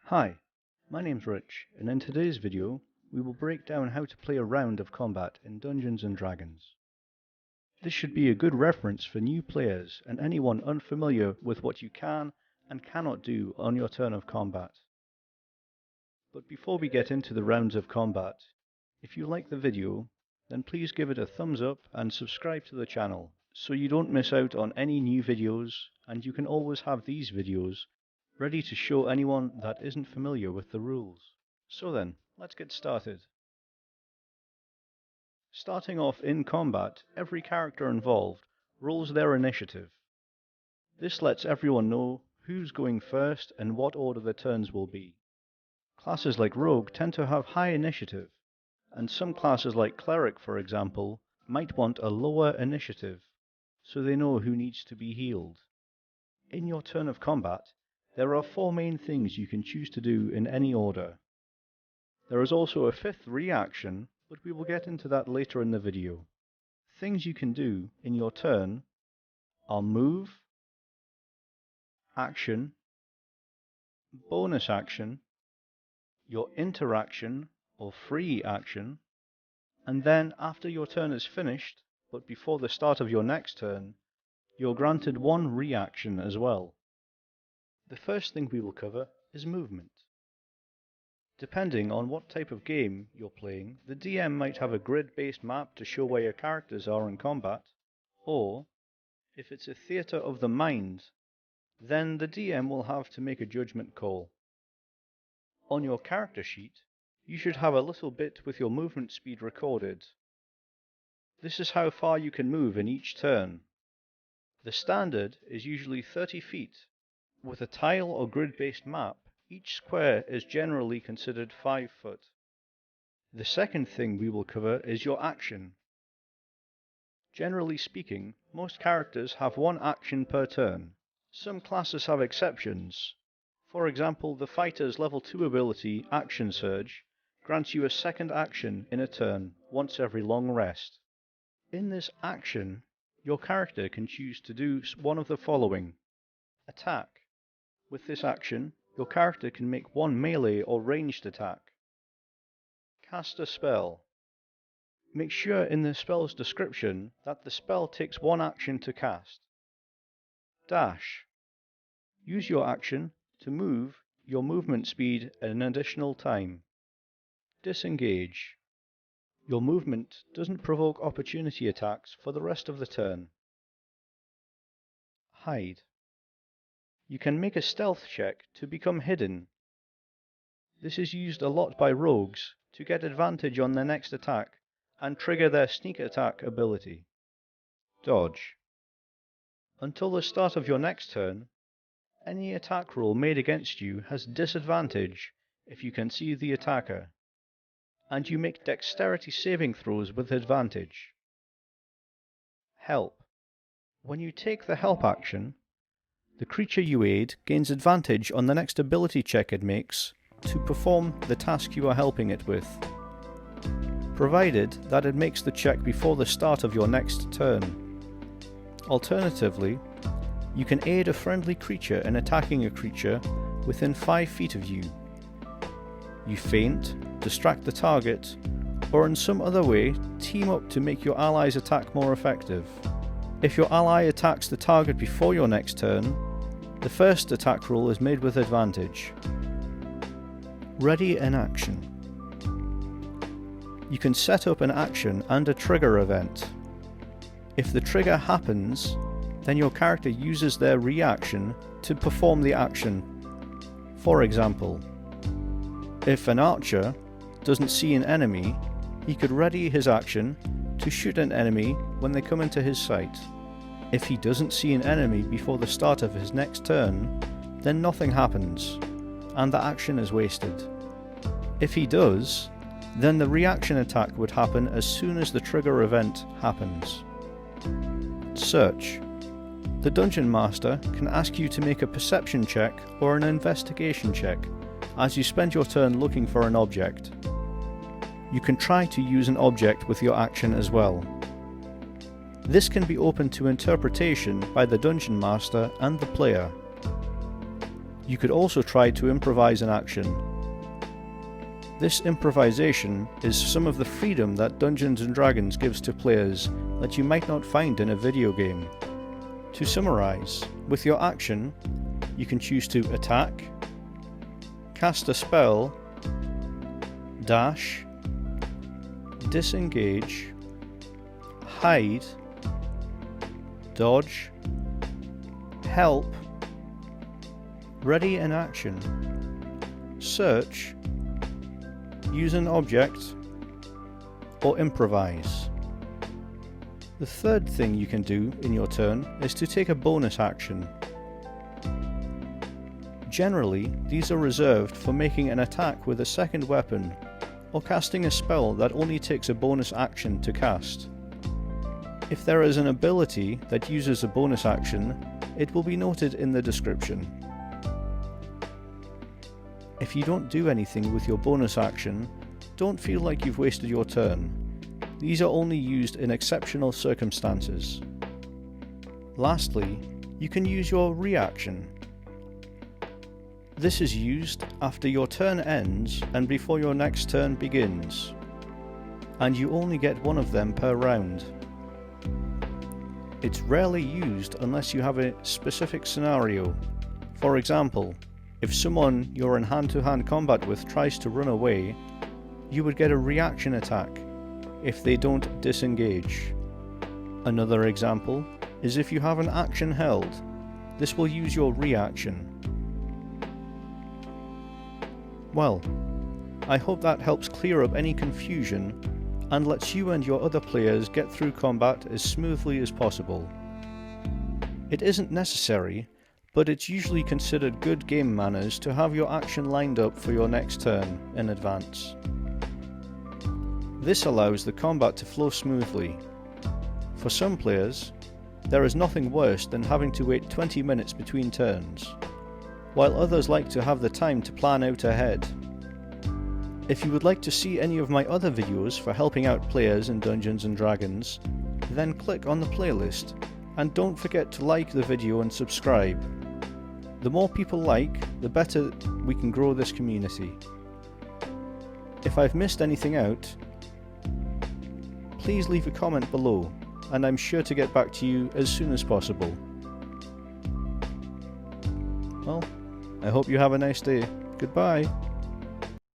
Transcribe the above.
Hi, my name's Rich, and in today's video we will break down how to play a round of combat in Dungeons & Dragons. This should be a good reference for new players and anyone unfamiliar with what you can and cannot do on your turn of combat. But before we get into the rounds of combat, if you like the video, then please give it a thumbs up and subscribe to the channel so you don't miss out on any new videos, and you can always have these videos ready to show anyone that isn't familiar with the rules. So then, let's get started. Starting off in combat, every character involved rolls their initiative. This lets everyone know who's going first and what order the turns will be. Classes like Rogue tend to have high initiative, and some classes like Cleric, for example, might want a lower initiative, so they know who needs to be healed. In your turn of combat, there are 4 main things you can choose to do in any order. There is also a 5th reaction, but we will get into that later in the video. Things you can do in your turn are move, action, bonus action, your interaction or free action, and then after your turn is finished, but before the start of your next turn, you're granted 1 reaction as well. The first thing we will cover is movement. Depending on what type of game you're playing, the DM might have a grid-based map to show where your characters are in combat, or, if it's a theatre of the mind, then the DM will have to make a judgment call. On your character sheet, you should have a little bit with your movement speed recorded. This is how far you can move in each turn. The standard is usually 30 feet. With a tile or grid-based map, each square is generally considered 5 foot. The second thing we will cover is your action. Generally speaking, most characters have 1 action per turn. Some classes have exceptions. For example, the fighter's level 2 ability, Action Surge, grants you a 2nd action in a turn, once every long rest. In this action, your character can choose to do one of the following. Attack. With this action, your character can make 1 melee or ranged attack. Cast a spell. Make sure in the spell's description that the spell takes 1 action to cast. Dash. Use your action to move your movement speed an additional time. Disengage. Your movement doesn't provoke opportunity attacks for the rest of the turn. Hide. You can make a stealth check to become hidden. This is used a lot by rogues to get advantage on their next attack and trigger their sneak attack ability. Dodge. Until the start of your next turn, any attack roll made against you has disadvantage if you can see the attacker, and you make dexterity saving throws with advantage. Help. When you take the help action, the creature you aid gains advantage on the next ability check it makes to perform the task you are helping it with, provided that it makes the check before the start of your next turn. Alternatively, you can aid a friendly creature in attacking a creature within 5 feet of you. You feint, distract the target, or in some other way team up to make your ally's attack more effective. If your ally attacks the target before your next turn, the first attack roll is made with advantage. Ready in action. You can set up an action and a trigger event. If the trigger happens, then your character uses their reaction to perform the action. For example, if an archer doesn't see an enemy, he could ready his action to shoot an enemy when they come into his sight. If he doesn't see an enemy before the start of his next turn, then nothing happens, and the action is wasted. If he does, then the reaction attack would happen as soon as the trigger event happens. Search. The Dungeon Master can ask you to make a perception check or an investigation check as you spend your turn looking for an object. You can try to use an object with your action as well. This can be open to interpretation by the Dungeon Master and the player. You could also try to improvise an action. This improvisation is some of the freedom that Dungeons & Dragons gives to players that you might not find in a video game. To summarise, with your action, you can choose to attack, cast a spell, dash, disengage, hide, dodge, help, ready in action, search, use an object, or improvise. The third thing you can do in your turn is to take a bonus action. Generally, these are reserved for making an attack with a second weapon, or casting a spell that only takes a bonus action to cast. If there is an ability that uses a bonus action, it will be noted in the description. If you don't do anything with your bonus action, don't feel like you've wasted your turn. These are only used in exceptional circumstances. Lastly, you can use your reaction. This is used after your turn ends and before your next turn begins, and you only get one of them per round. It's rarely used unless you have a specific scenario. For example, if someone you're in hand-to-hand combat with tries to run away, you would get a reaction attack if they don't disengage. Another example is if you have an action held, this will use your reaction. Well, I hope that helps clear up any confusion and lets you and your other players get through combat as smoothly as possible. It isn't necessary, but it's usually considered good game manners to have your action lined up for your next turn in advance. This allows the combat to flow smoothly. For some players, there is nothing worse than having to wait 20 minutes between turns, while others like to have the time to plan out ahead. If you would like to see any of my other videos for helping out players in Dungeons & Dragons, then click on the playlist, and don't forget to like the video and subscribe. The more people like, the better we can grow this community. If I've missed anything out, please leave a comment below, and I'm sure to get back to you as soon as possible. Well, I hope you have a nice day. Goodbye.